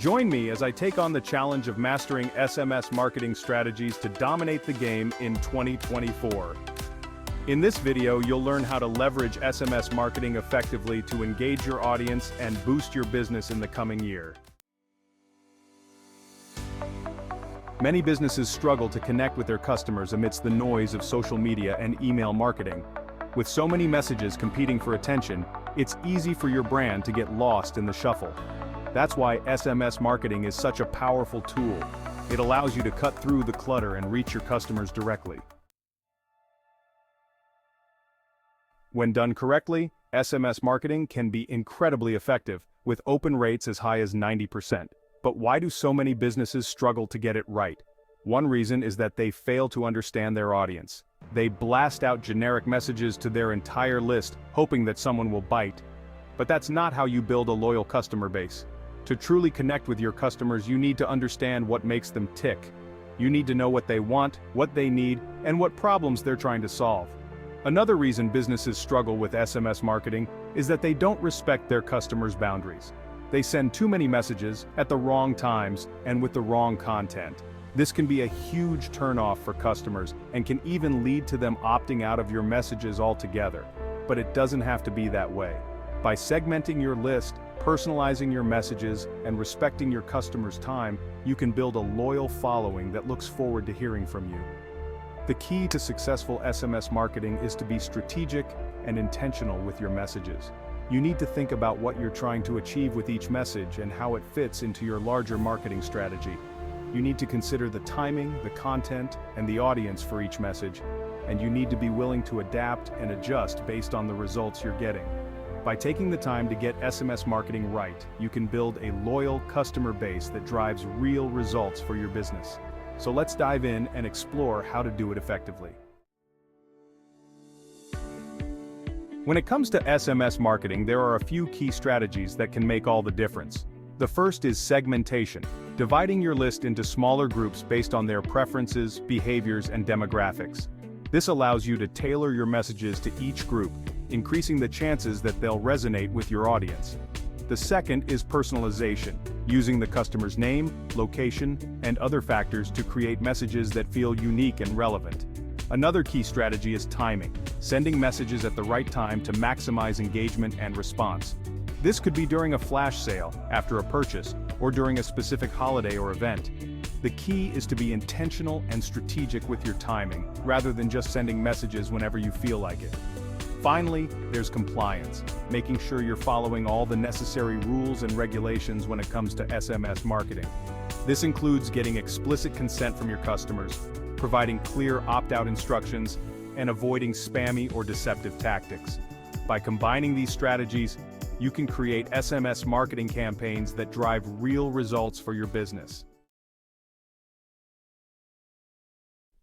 Join me as I take on the challenge of mastering SMS marketing strategies to dominate the game in 2024. In this video, you'll learn how to leverage SMS marketing effectively to engage your audience and boost your business in the coming year. Many businesses struggle to connect with their customers amidst the noise of social media and email marketing. With so many messages competing for attention, it's easy for your brand to get lost in the shuffle. That's why SMS marketing is such a powerful tool. It allows you to cut through the clutter and reach your customers directly. When done correctly, SMS marketing can be incredibly effective, with open rates as high as 90%. But why do so many businesses struggle to get it right? One reason is that they fail to understand their audience. They blast out generic messages to their entire list, hoping that someone will bite. But that's not how you build a loyal customer base. To truly connect with your customers, you need to understand what makes them tick. You need to know what they want, what they need, and what problems they're trying to solve. Another reason businesses struggle with SMS marketing is that they don't respect their customers' boundaries. They send too many messages, at the wrong times, and with the wrong content. This can be a huge turnoff for customers and can even lead to them opting out of your messages altogether. But it doesn't have to be that way. By segmenting your list, personalizing your messages, and respecting your customers' time, you can build a loyal following that looks forward to hearing from you. The key to successful SMS marketing is to be strategic and intentional with your messages. You need to think about what you're trying to achieve with each message and how it fits into your larger marketing strategy. You need to consider the timing, the content, and the audience for each message, and you need to be willing to adapt and adjust based on the results you're getting. By taking the time to get SMS marketing right, you can build a loyal customer base that drives real results for your business. So let's dive in and explore how to do it effectively. When it comes to SMS marketing, there are a few key strategies that can make all the difference. The first is segmentation, dividing your list into smaller groups based on their preferences, behaviors, and demographics. This allows you to tailor your messages to each group, increasing the chances that they'll resonate with your audience. The second is personalization, using the customer's name, location, and other factors to create messages that feel unique and relevant. Another key strategy is timing, sending messages at the right time to maximize engagement and response. This could be during a flash sale, after a purchase, or during a specific holiday or event. The key is to be intentional and strategic with your timing, rather than just sending messages whenever you feel like it. Finally, there's compliance, making sure you're following all the necessary rules and regulations when it comes to SMS marketing. This includes getting explicit consent from your customers, providing clear opt-out instructions, and avoiding spammy or deceptive tactics. By combining these strategies, you can create SMS marketing campaigns that drive real results for your business.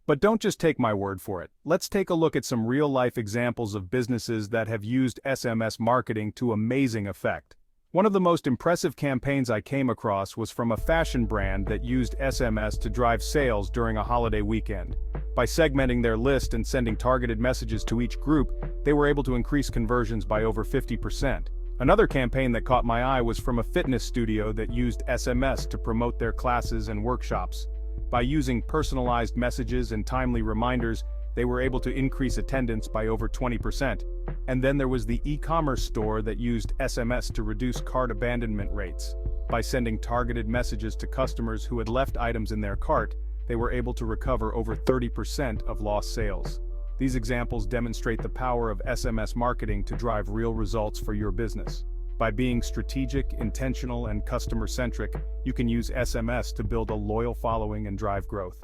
But don't just take my word for it. Let's take a look at some real-life examples of businesses that have used SMS marketing to amazing effect. One of the most impressive campaigns I came across was from a fashion brand that used SMS to drive sales during a holiday weekend. By segmenting their list and sending targeted messages to each group, they were able to increase conversions by over 50%. Another campaign that caught my eye was from a fitness studio that used SMS to promote their classes and workshops. By using personalized messages and timely reminders, they were able to increase attendance by over 20%. And then there was the e-commerce store that used SMS to reduce cart abandonment rates. By sending targeted messages to customers who had left items in their cart, they were able to recover over 30% of lost sales. These examples demonstrate the power of SMS marketing to drive real results for your business. By being strategic, intentional, and customer-centric, you can use SMS to build a loyal following and drive growth.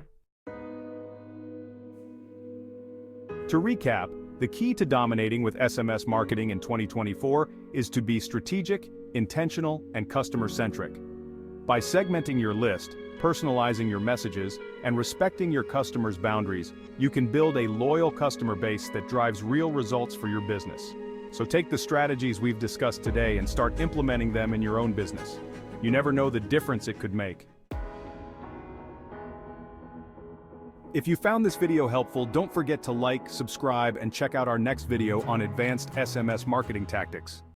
To recap, the key to dominating with SMS marketing in 2024 is to be strategic, intentional, and customer-centric. By segmenting your list, personalizing your messages, and respecting your customers' boundaries, you can build a loyal customer base that drives real results for your business. So take the strategies we've discussed today and start implementing them in your own business. You never know the difference it could make. If you found this video helpful, don't forget to like, subscribe, and check out our next video on advanced SMS marketing tactics.